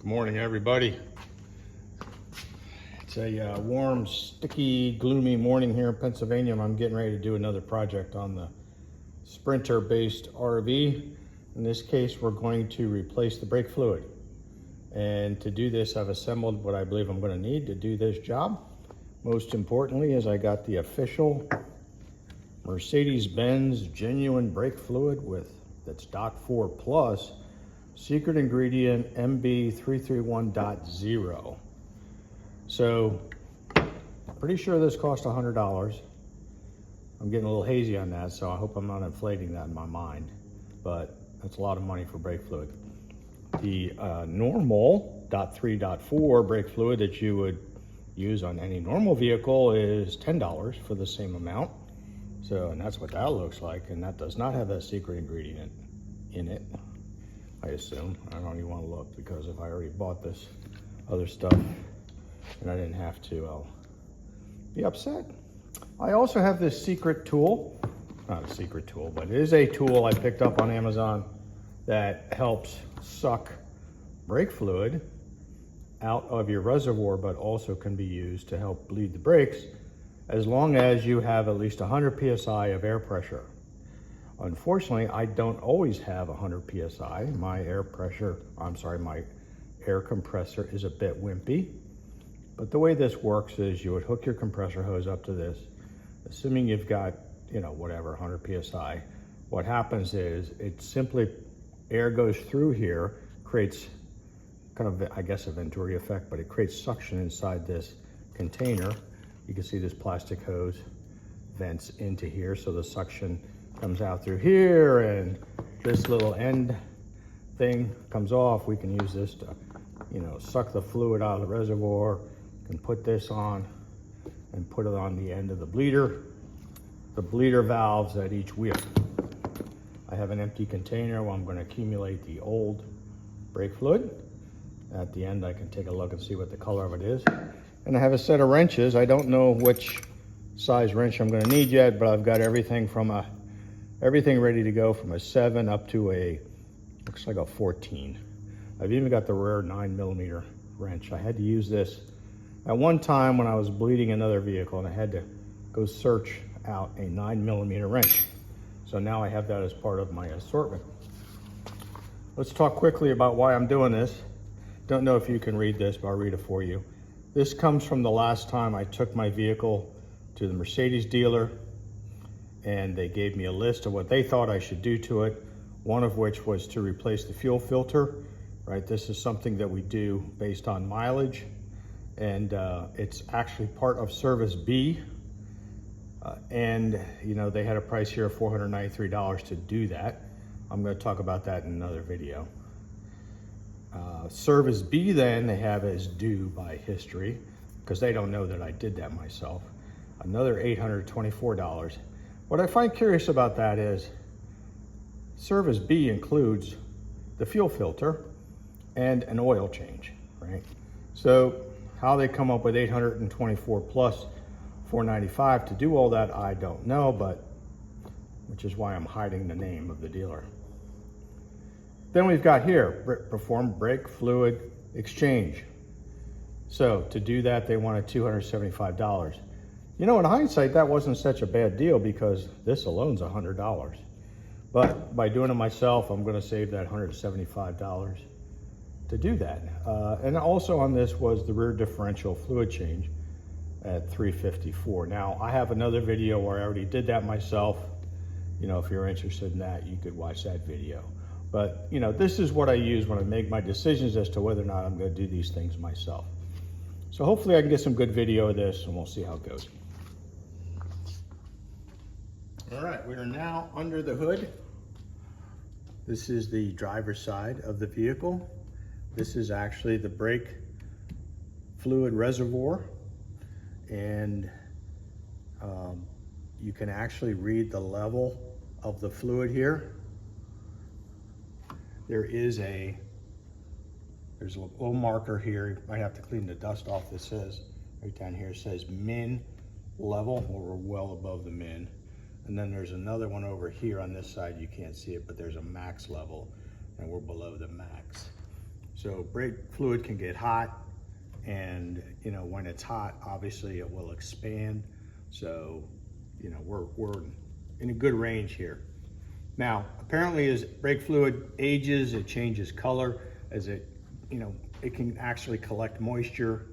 Good morning, everybody. It's a warm, sticky, gloomy morning here in Pennsylvania. I'm getting ready to do another project on the Sprinter-based RV. In this case, we're going to replace the brake fluid. And to do this, I've assembled what I believe I'm going to need to do this job. Most importantly is I got the official Mercedes-Benz genuine brake fluid that's DOT4 Plus, secret ingredient MB331.0. So pretty sure this cost $100. I'm getting a little hazy on that, so I hope I'm not inflating that in my mind, but that's a lot of money for brake fluid. The normal DOT3, DOT4 brake fluid that you would use on any normal vehicle is $10 for the same amount. So, and that's what that looks like, and that does not have that secret ingredient in it, I assume. I don't even want to look, because if I already bought this other stuff and I didn't have to, I'll be upset. I also have this secret tool, not a secret tool, but it is a tool I picked up on Amazon that helps suck brake fluid out of your reservoir, but also can be used to help bleed the brakes as long as you have at least 100 psi of air pressure. Unfortunately, I don't always have 100 psi. My air compressor is a bit wimpy. But the way this works is you would hook your compressor hose up to this, assuming you've got, whatever, 100 psi. What happens is it simply, air goes through here, creates kind of, I guess, a Venturi effect, but it creates suction inside this container. You can see this plastic hose vents into here, so the suction comes out through here, and this little end thing comes off. We can use this to, suck the fluid out of the reservoir. You can put this on and put it on the end of the bleeder valves at each wheel. I have an empty container where I'm going to accumulate the old brake fluid. At the end, I can take a look and see what the color of it is. And I have a set of wrenches. I don't know which size wrench I'm going to need yet, but I've got everything ready to go, from a 7 up to looks like a 14. I've even got the rare 9mm wrench. I had to use this at one time when I was bleeding another vehicle, and I had to go search out a 9mm wrench. So now I have that as part of my assortment. Let's talk quickly about why I'm doing this. Don't know if you can read this, but I'll read it for you. This comes from the last time I took my vehicle to the Mercedes dealer, and they gave me a list of what they thought I should do to it, one of which was to replace the fuel filter, right? This is something that we do based on mileage, and it's actually part of Service B. And they had a price here of $493 to do that. I'm going to talk about that in another video. Service B then they have as due by history, because they don't know that I did that myself. Another $824. What I find curious about that is Service B includes the fuel filter and an oil change, right? So how they come up with $824 plus $495 to do all that, I don't know, but which is why I'm hiding the name of the dealer. Then we've got here, perform brake fluid exchange. So to do that, they wanted $275. In hindsight, that wasn't such a bad deal, because this alone's $100. But by doing it myself, I'm going to save that $175 to do that. And also on this was the rear differential fluid change at $354. Now, I have another video where I already did that myself. If you're interested in that, you could watch that video. But, this is what I use when I make my decisions as to whether or not I'm going to do these things myself. So hopefully I can get some good video of this, and we'll see how it goes. All right, we are now under the hood. This is the driver's side of the vehicle. This is actually the brake fluid reservoir. And you can actually read the level of the fluid here. There's a little marker here. You might have to clean the dust off. This says, right down here, says min level. Well, we're well above the min. And then there's another one over here on this side. You can't see it, but there's a max level, and we're below the max. So brake fluid can get hot, and you know, when it's hot, obviously it will expand. So, you know, we're in a good range here. Now, apparently as brake fluid ages, it changes color as it, you know, it can actually collect moisture,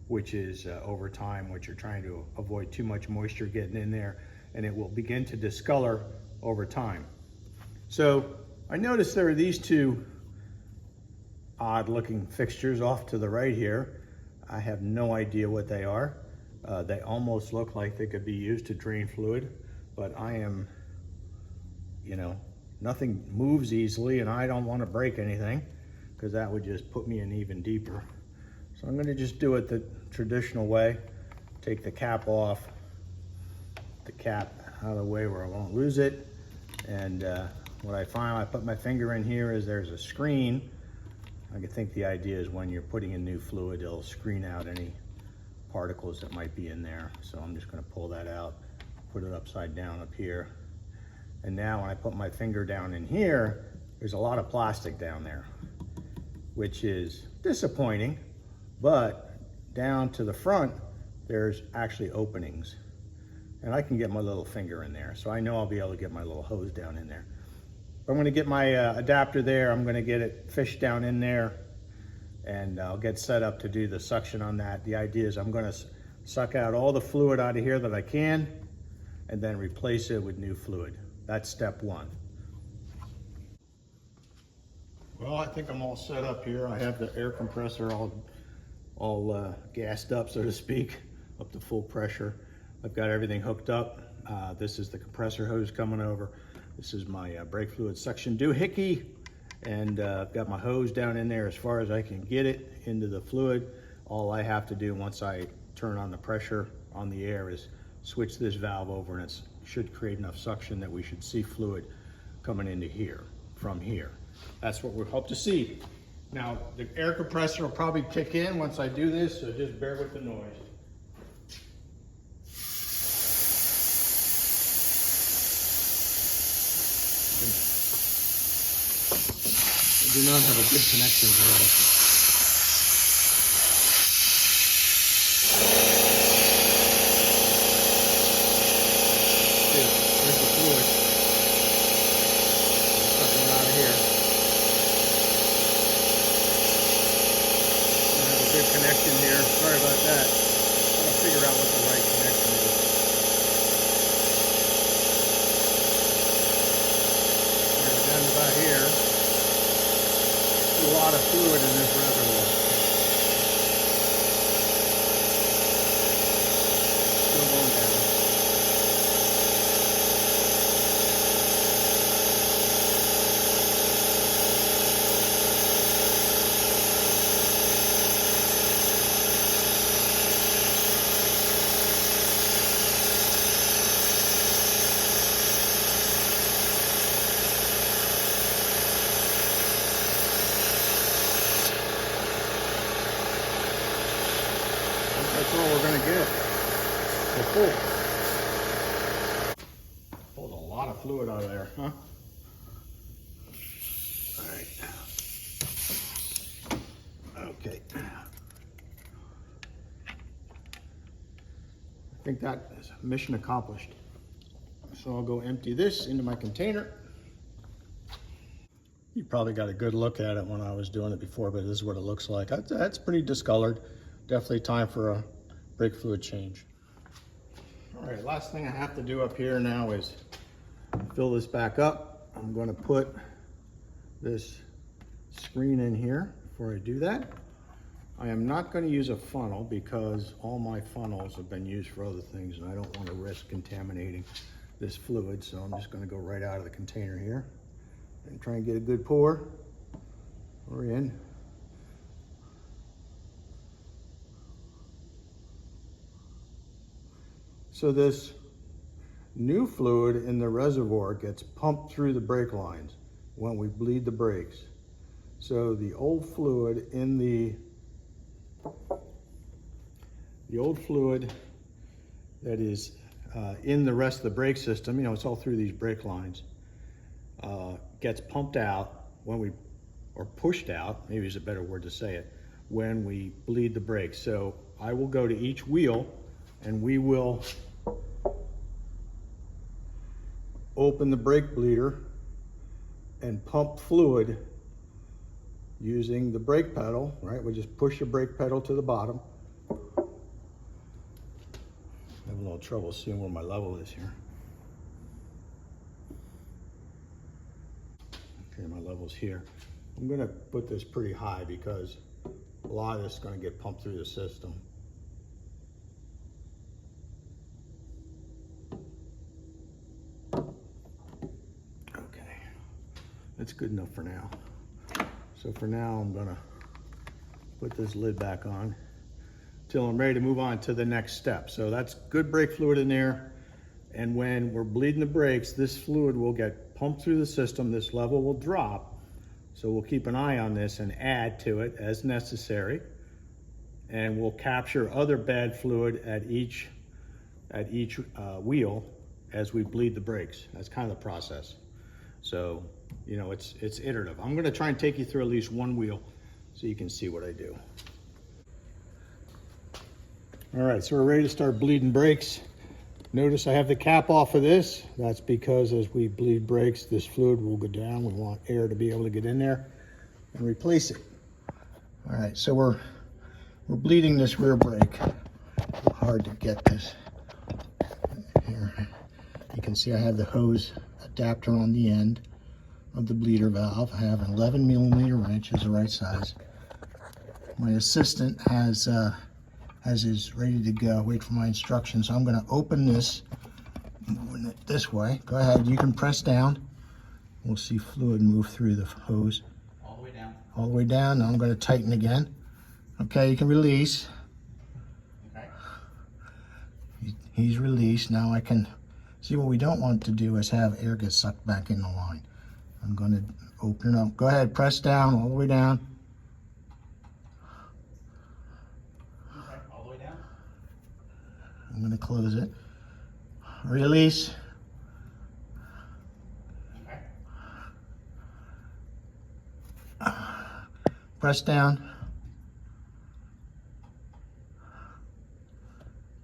which is over time what you're trying to avoid too much moisture getting in there, and it will begin to discolor over time. So I noticed there are these two odd looking fixtures off to the right here. I have no idea what they are. They almost look like they could be used to drain fluid, but I am, you know, nothing moves easily and I don't want to break anything because that would just put me in even deeper. So I'm going to just do it the traditional way. Take the cap off, the cap out of the way where I won't lose it. And what I find, I put my finger in here, is there's a screen. I think the idea is when you're putting in new fluid, it'll screen out any particles that might be in there. So I'm just going to pull that out, put it upside down up here. And now when I put my finger down in here, there's a lot of plastic down there, which is disappointing, but down to the front, there's actually openings. And I can get my little finger in there. So I know I'll be able to get my little hose down in there. I'm going to get my adapter there. I'm going to get it fished down in there, and I'll get set up to do the suction on that. The idea is I'm going to suck out all the fluid out of here that I can, and then replace it with new fluid. That's step one. Well, I think I'm all set up here. I have the air compressor all gassed up, so to speak, up to full pressure. I've got everything hooked up. This is the compressor hose coming over. This is my brake fluid suction doohickey, and I've got my hose down in there as far as I can get it into the fluid. All I have to do once I turn on the pressure on the air is switch this valve over, and it should create enough suction that we should see fluid coming into here, from here. That's what we hope to see. Now, the air compressor will probably kick in once I do this, so just bear with the noise. I do not have a good connection here. There's the fluid. Sucking out of here. I have a good connection here. Sorry about that. I'm going to figure out what the right connection is. Down about here. A lot of fluid in this reservoir. Still going down. That's all we're going to get. We're full. Pulled a lot of fluid out of there, huh? All right. Okay. I think that is mission accomplished. So I'll go empty this into my container. You probably got a good look at it when I was doing it before, but this is what it looks like. That's pretty discolored. Definitely time for a brake fluid change. All right, last thing I have to do up here now is fill this back up. I'm going to put this screen in here. Before I do that, I am not going to use a funnel because all my funnels have been used for other things and I don't want to risk contaminating this fluid, so I'm just going to go right out of the container here and try and get a good pour. We're in. So this new fluid in the reservoir gets pumped through the brake lines when we bleed the brakes. So the old fluid in the old fluid that is in the rest of the brake system, you know, it's all through these brake lines, gets pumped out when we or pushed out, maybe is a better word to say it, when we bleed the brakes. So I will go to each wheel and we will open the brake bleeder and pump fluid using the brake pedal, right? We just push the brake pedal to the bottom. I have a little trouble seeing where my level is here. Okay, my level's here. I'm gonna put this pretty high because a lot of this is gonna get pumped through the system. Okay, that's good enough for now. So for now, I'm gonna put this lid back on till I'm ready to move on to the next step. So that's good brake fluid in there. And when we're bleeding the brakes, this fluid will get pumped through the system. This level will drop. So we'll keep an eye on this and add to it as necessary. And we'll capture other bad fluid at each wheel as we bleed the brakes. That's kind of the process. So, you know, it's iterative. I'm gonna try and take you through at least one wheel so you can see what I do. All right, so we're ready to start bleeding brakes. Notice I have the cap off of this. That's because as we bleed brakes, this fluid will go down. We want air to be able to get in there and replace it. All right, so we're bleeding this rear brake. Hard to get this here. You can see I have the hose adapter on the end of the bleeder valve. I have an 11mm wrench, is the right size. My assistant has his ready to go. Wait for my instructions. So I'm going to open this, moving it this way. Go ahead, you can press down. We'll see fluid move through the hose. All the way down. All the way down. Now I'm going to tighten again. Okay, you can release. Okay. He's released. Now I can see what we don't want to do is have air get sucked back in the line. I'm going to open it up. Go ahead, press down all the way down. Okay, all the way down. I'm going to close it. Release. Okay. Press down.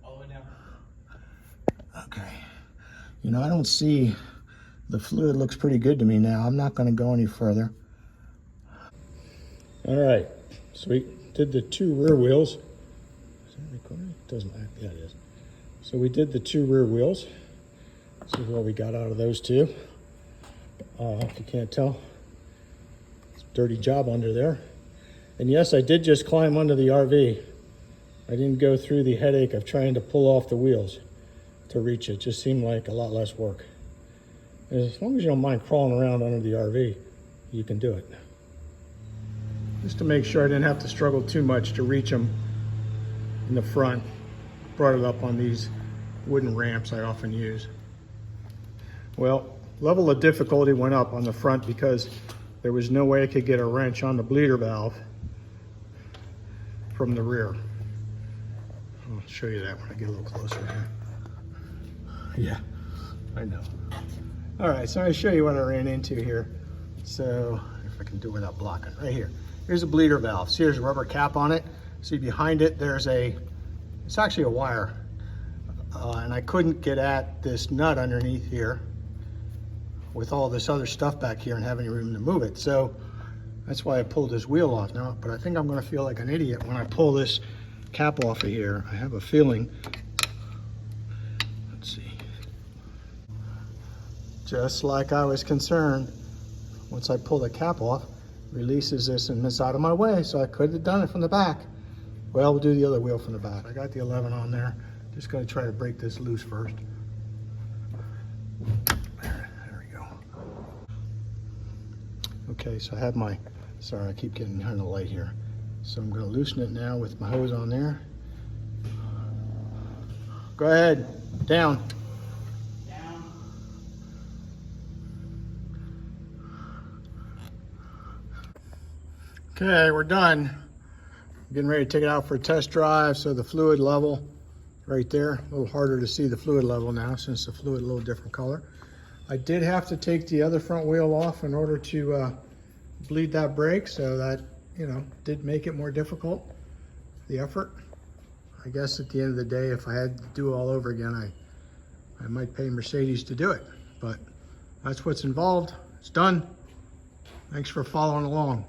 All the way down. Okay. You know, I don't see, the fluid looks pretty good to me now. I'm not going to go any further. All right, so we did the two rear wheels. Is that recording? It doesn't act, yeah, it is. So we did the two rear wheels. This is what we got out of those two. If you can't tell, it's a dirty job under there. And yes, I did just climb under the RV. I didn't go through the headache of trying to pull off the wheels to reach it. It just seemed like a lot less work. As long as you don't mind crawling around under the RV, you can do it. Just to make sure I didn't have to struggle too much to reach them in the front, brought it up on these wooden ramps I often use. Well, level of difficulty went up on the front because there was no way I could get a wrench on the bleeder valve from the rear. I'll show you that when I get a little closer here. Yeah, I know. All right, so I'll show you what I ran into here. So if I can do it without blocking, right here. Here's a bleeder valve. See, there's a rubber cap on it. See behind it, it's actually a wire. And I couldn't get at this nut underneath here with all this other stuff back here and having room to move it. So that's why I pulled this wheel off now, but I think I'm gonna feel like an idiot when I pull this cap off of here. I have a feeling, let's see. Just like I was concerned, once I pull the cap off, releases this and it's out of my way, so I could have done it from the back. Well, we'll do the other wheel from the back. I got the 11 on there. Just gonna try to break this loose first. There we go. Okay, so I have my, sorry, I keep getting behind the light here. So I'm gonna loosen it now with my hose on there. Go ahead, down. Okay, we're done. Getting ready to take it out for a test drive. So the fluid level right there, a little harder to see the fluid level now since the fluid a little different color. I did have to take the other front wheel off in order to bleed that brake, so that, you know, did make it more difficult, the effort. I guess at the end of the day, if I had to do it all over again, I might pay Mercedes to do it, but that's what's involved. It's done. Thanks for following along.